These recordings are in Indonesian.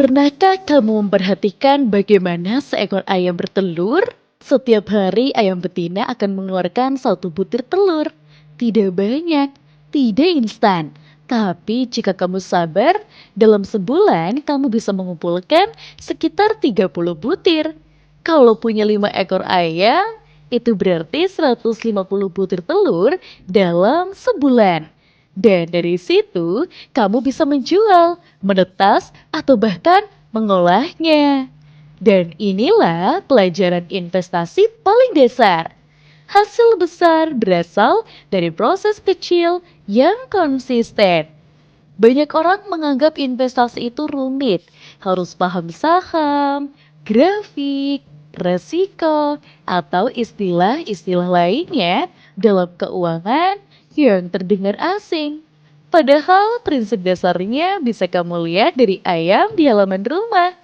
Pernahkah kamu memperhatikan bagaimana seekor ayam bertelur? Setiap hari ayam betina akan mengeluarkan satu butir telur. Tidak banyak, tidak instan. Tapi jika kamu sabar, dalam sebulan kamu bisa mengumpulkan sekitar 30 butir. Kalau punya 5 ekor ayam, itu berarti 150 butir telur dalam sebulan. Dan dari situ, kamu bisa menjual, menetas, atau bahkan mengolahnya. Dan inilah pelajaran investasi paling dasar. Hasil besar berasal dari proses kecil yang konsisten. Banyak orang menganggap investasi itu rumit, harus paham saham, grafik, resiko, atau istilah-istilah lainnya dalam keuangan yang terdengar asing. Padahal prinsip dasarnya bisa kamu lihat dari ayam di halaman rumah.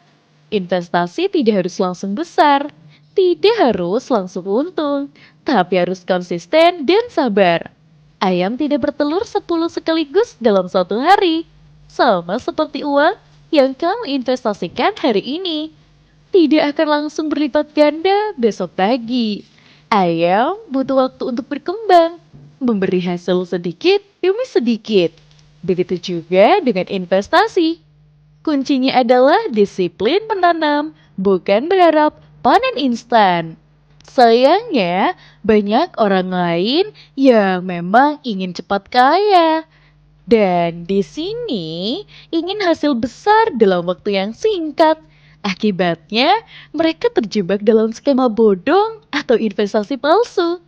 Investasi tidak harus langsung besar, tidak harus langsung untung, tapi harus konsisten dan sabar. Ayam tidak bertelur 10 sekaligus dalam satu hari. Sama seperti uang yang kamu investasikan hari ini. Tidak akan langsung berlipat ganda besok pagi. Ayam butuh waktu untuk berkembang, memberi hasil sedikit demi sedikit. Begitu juga dengan investasi. Kuncinya adalah disiplin menanam, bukan berharap panen instan. Sayangnya, banyak orang lain yang memang ingin cepat kaya. Dan di sini ingin hasil besar dalam waktu yang singkat. Akibatnya, mereka terjebak dalam skema bodong atau investasi palsu.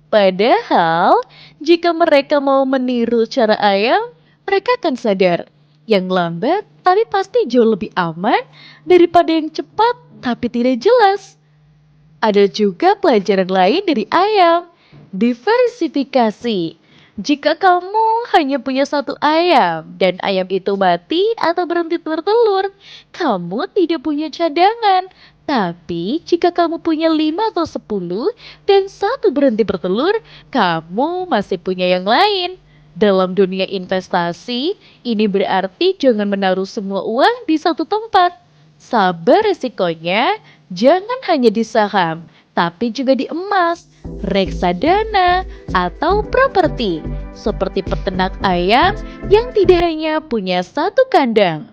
Padahal, jika mereka mau meniru cara ayam, mereka akan sadar yang lambat tapi pasti jauh lebih aman daripada yang cepat tapi tidak jelas. Ada juga pelajaran lain dari ayam, diversifikasi. Jika kamu hanya punya satu ayam dan ayam itu mati atau berhenti bertelur, kamu tidak punya cadangan. Tapi jika kamu punya 5 atau 10 dan satu berhenti bertelur, kamu masih punya yang lain. Dalam dunia investasi, ini berarti jangan menaruh semua uang di satu tempat. Sabar resikonya, jangan hanya di saham, tapi juga di emas, reksadana, atau properti. Seperti peternak ayam yang tidak hanya punya satu kandang.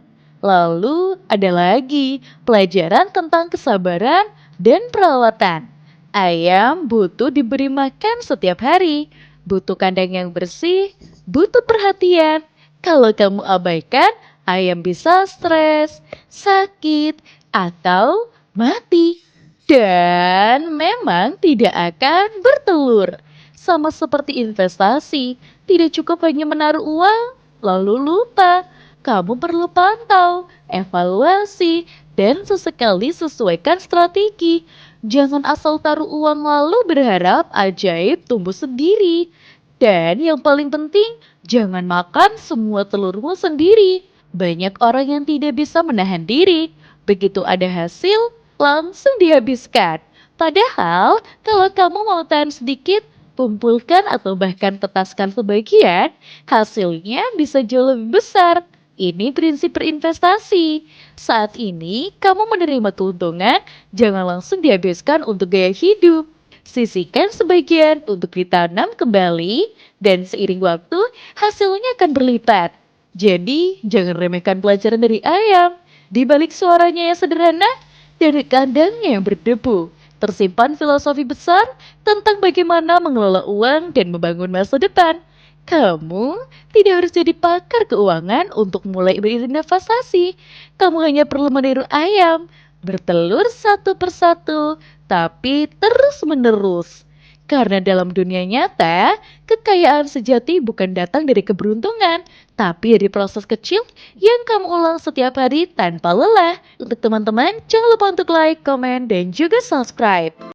Lalu ada lagi pelajaran tentang kesabaran dan perawatan. Ayam butuh diberi makan setiap hari, butuh kandang yang bersih, butuh perhatian. Kalau kamu abaikan, ayam bisa stres, sakit, atau mati. Dan memang tidak akan bertelur. Sama seperti investasi, tidak cukup hanya menaruh uang, lalu lupa. Kamu perlu pantau, evaluasi, dan sesekali sesuaikan strategi. Jangan asal taruh uang lalu berharap ajaib tumbuh sendiri. Dan yang paling penting, jangan makan semua telurmu sendiri. Banyak orang yang tidak bisa menahan diri. Begitu ada hasil, langsung dihabiskan. Padahal, kalau kamu mau tahan sedikit, kumpulkan atau bahkan tetaskan sebagian, hasilnya bisa jauh lebih besar. Ini prinsip berinvestasi. Saat ini, kamu menerima keuntungan, jangan langsung dihabiskan untuk gaya hidup. Sisihkan sebagian untuk ditanam kembali, dan seiring waktu, hasilnya akan berlipat. Jadi, jangan remehkan pelajaran dari ayam. Di balik suaranya yang sederhana, dari kandangnya yang berdebu, tersimpan filosofi besar tentang bagaimana mengelola uang dan membangun masa depan. Kamu tidak harus jadi pakar keuangan untuk mulai berinvestasi. Kamu hanya perlu meniru ayam, bertelur satu persatu, tapi terus-menerus. Karena dalam dunia nyata, kekayaan sejati bukan datang dari keberuntungan, tapi dari proses kecil yang kamu ulang setiap hari tanpa lelah. Untuk teman-teman, jangan lupa untuk like, komen, dan juga subscribe.